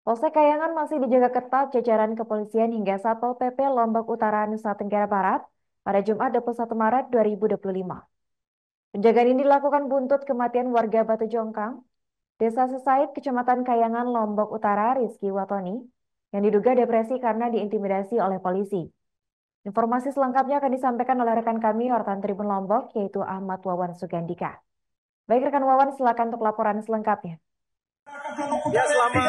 Polsek Kayangan masih dijaga ketat jajaran kepolisian hingga Satpol PP Lombok Utara, Nusa Tenggara Barat pada Jumat 21 Maret 2025. Penjagaan ini dilakukan buntut kematian warga Batu Jongkang, Desa Sesaid, Kecamatan Kayangan, Lombok Utara, Rizky Watoni, yang diduga depresi karena diintimidasi oleh polisi. Informasi selengkapnya akan disampaikan oleh rekan kami, wartawan Tribun Lombok, yaitu Ahmad Wawan Sugandika. Baik rekan Wawan, silakan untuk laporan selengkapnya. Ya, selamat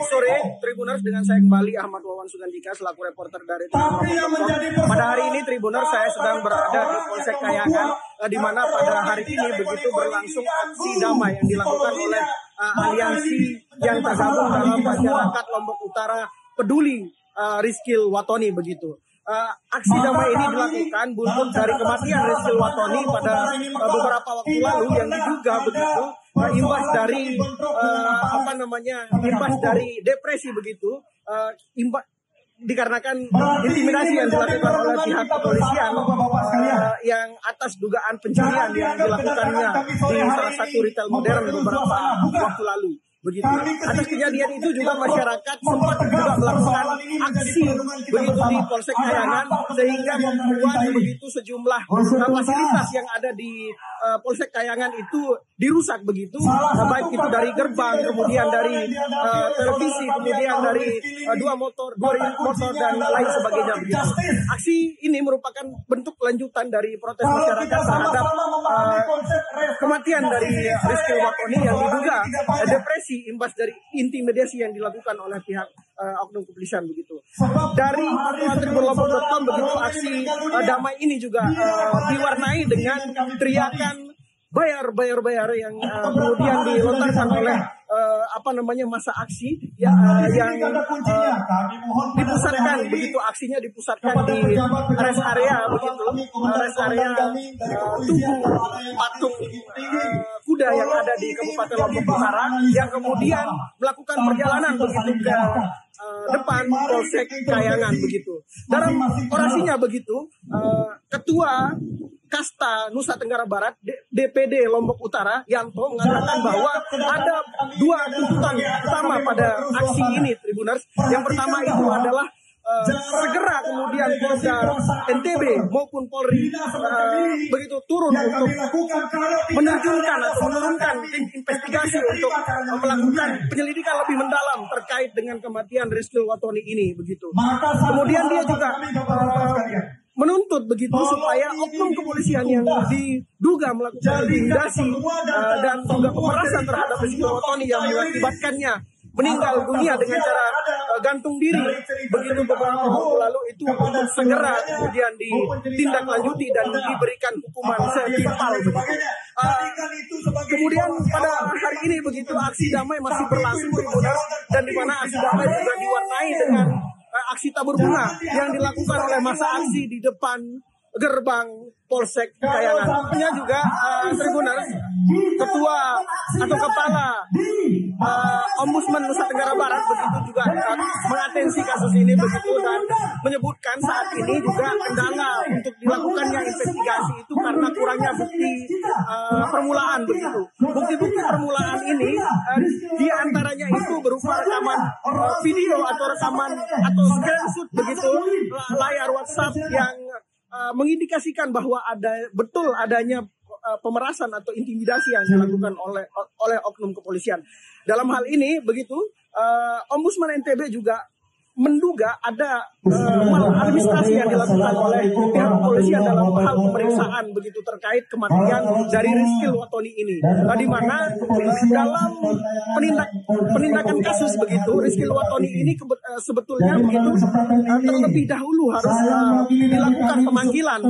sore Tribuners, dengan saya kembali Ahmad Wawan Sugandika selaku reporter dari Tribuners. Pada hari ini Tribuners, saya sedang berada di Polsek Kayangan, di mana pada hari ini begitu berlangsung aksi damai yang dilakukan oleh aliansi yang tergabung dalam masyarakat Lombok Utara peduli Rizky Watoni begitu. Aksi damai ini dilakukan buntut dari kematian Rizky Watoni pada beberapa waktu lalu yang diduga begitu imbas dari imbas dari depresi begitu, dikarenakan intimidasi yang dilakukan oleh pihak kepolisian yang atas dugaan pencurian yang dilakukannya di salah satu retail modern beberapa waktu lalu. Begitu. Atas kejadian itu juga masyarakat sempat juga melakukan aksi begitu di Polsek Kayangan, sehingga membuat begitu sejumlah fasilitas yang ada di Polsek Kayangan itu dirusak begitu, baik itu dari gerbang, kemudian dari televisi, kemudian dari dua motor dan lain sebagainya begitu. Aksi ini merupakan bentuk lanjutan dari protes masyarakat terhadap kematian dari Rizky Watoni yang diduga depresi imbas dari intimidasi yang dilakukan oleh pihak oknum kepolisian begitu. Dari Tribunlombok.com begitu, aksi damai ini juga diwarnai dengan teriakan bayar yang kemudian dilontarkan oleh masa aksi yang dipusatkan begitu, aksinya dipusatkan di rest area begitu, rest area tugu patung kuda yang ada di Kabupaten Lombok Utara, yang kemudian melakukan perjalanan begitu ke depan Polsek Kayangan begitu. Dalam orasinya begitu, Ketua Kasta Nusa Tenggara Barat DPD Lombok Utara Yanto mengatakan bahwa ada dua tuntutan utama pada aksi ini, Tribuners. Yang pertama itu adalah segera kemudian Polda NTB maupun Polri begitu turun untuk menerjunkan atau menurunkan tim investigasi untuk melakukan penyelidikan lebih mendalam terkait dengan kematian Rizky Watoni ini begitu. Kemudian dia juga menuntut begitu supaya oknum kepolisian yang diduga melakukan intimidasi dan juga pemerasan terhadap Rizky Watoni yang mengakibatkannya meninggal dunia dengan cara gantung diri begitu beberapa waktu lalu itu untuk segera kemudian ditindaklanjuti dan diberikan hukuman setimpal begitu. Kemudian pada hari ini begitu aksi damai masih berlangsung dan di mana aksi damai juga diwarnai dengan aksi tabur bunga yang dilakukan oleh masa aksi di depan gerbang Polsek Kayangan. Punya juga Tribuners, Ketua atau Kepala Ombudsman Nusa Tenggara Barat begitu juga mengatensi kasus ini begitu, dan menyebutkan saat ini juga kendala untuk dilakukannya investigasi itu karena kurangnya bukti permulaan begitu. Bukti-bukti permulaan ini di antaranya itu berupa rekaman video atau rekaman atau screenshot begitu layar WhatsApp yang mengindikasikan bahwa adanya pemerasan atau intimidasi yang dilakukan oleh oknum kepolisian. Dalam hal ini begitu, Ombudsman NTB juga menduga ada maladministrasi yang dilakukan oleh pihak kepolisian dalam hal pemeriksaan begitu terkait kematian dari Rizky Watoni ini. Di mana dalam penindakan kasus begitu Rizky Watoni ini sebetulnya begitu terlebih dahulu harus dilakukan pemanggilan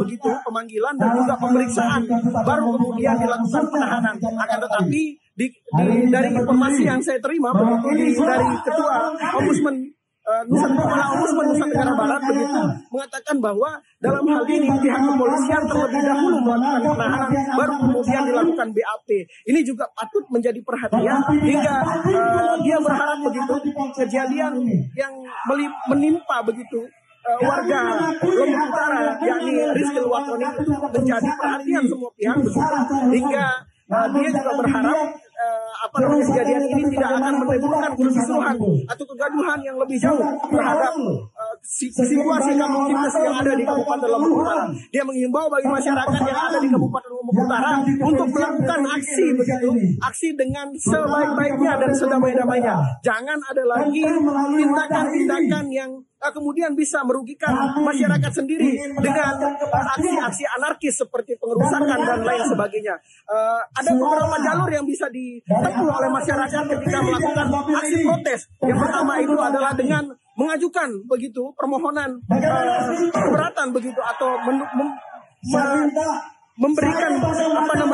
dan juga pemeriksaan, baru kemudian dilakukan penahanan. Akan tetapi dari informasi yang saya terima begitu dari Ketua Ombudsman Ombudsman Nusa Tenggara Barat begitu mengatakan bahwa dalam hal ini pihak kepolisian terlebih dahulu melakukan penahanan, baru kemudian dilakukan BAP. Ini juga patut menjadi perhatian hingga dia berharap begitu kejadian yang menimpa begitu warga Lombok Utara yakni Rizky Watoni itu menjadi perhatian semua pihak begitu, hingga dia juga berharap kejadian ini tidak akan menimbulkan kerusuhan atau kegaduhan yang lebih jauh terhadap situasi kampung Ciptes yang ada di Kabupaten Lombok Utara. Dia menghimbau bagi masyarakat yang ada di Kabupaten Lombok Utara untuk melakukan aksi begitu, aksi dengan sebaik-baiknya dan sedamai-damainya. Jangan ada lagi tindakan-tindakan yang kemudian bisa merugikan masyarakat sendiri dengan aksi-aksi anarkis seperti pengerusakan dan lain sebagainya. Ada beberapa jalur yang bisa ditempuh oleh masyarakat ketika melakukan aksi protes. Yang pertama itu adalah dengan mengajukan begitu permohonan keberatan begitu atau memberikan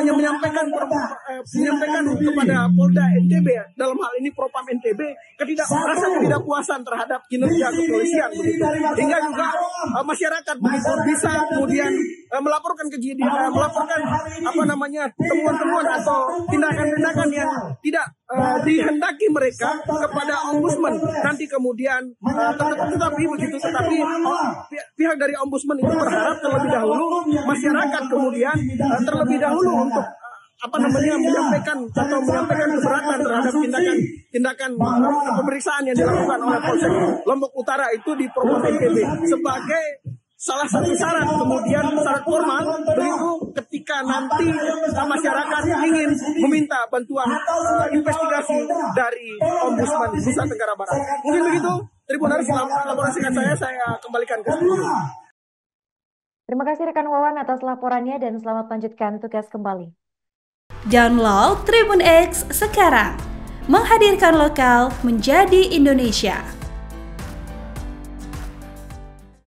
menyampaikan kepada Polda NTB dalam hal ini Propam NTB rasa ketidakpuasan terhadap kinerja kepolisian begitu, hingga juga masyarakat begitu bisa kemudian melaporkan temuan-temuan atau tindakan-tindakan yang tidak dihendaki mereka kepada ombudsman. Nanti kemudian tetapi pihak dari ombudsman itu berharap terlebih dahulu masyarakat kemudian terlebih dahulu untuk menyampaikan keberatan terhadap tindakan pemeriksaan yang dilakukan oleh Polsek Lombok Utara itu di Propam NTB sebagai salah satu syarat formal begitu ketika nanti masyarakat ingin meminta bantuan investigasi dari Ombudsman Nusa Tenggara Barat. Mungkin begitu, Tribunaris, laporan singkat saya kembalikan ke studio. Terima kasih rekan Wawan atas laporannya dan selamat lanjutkan tugas kembali. Download Tribun X sekarang, menghadirkan lokal menjadi Indonesia.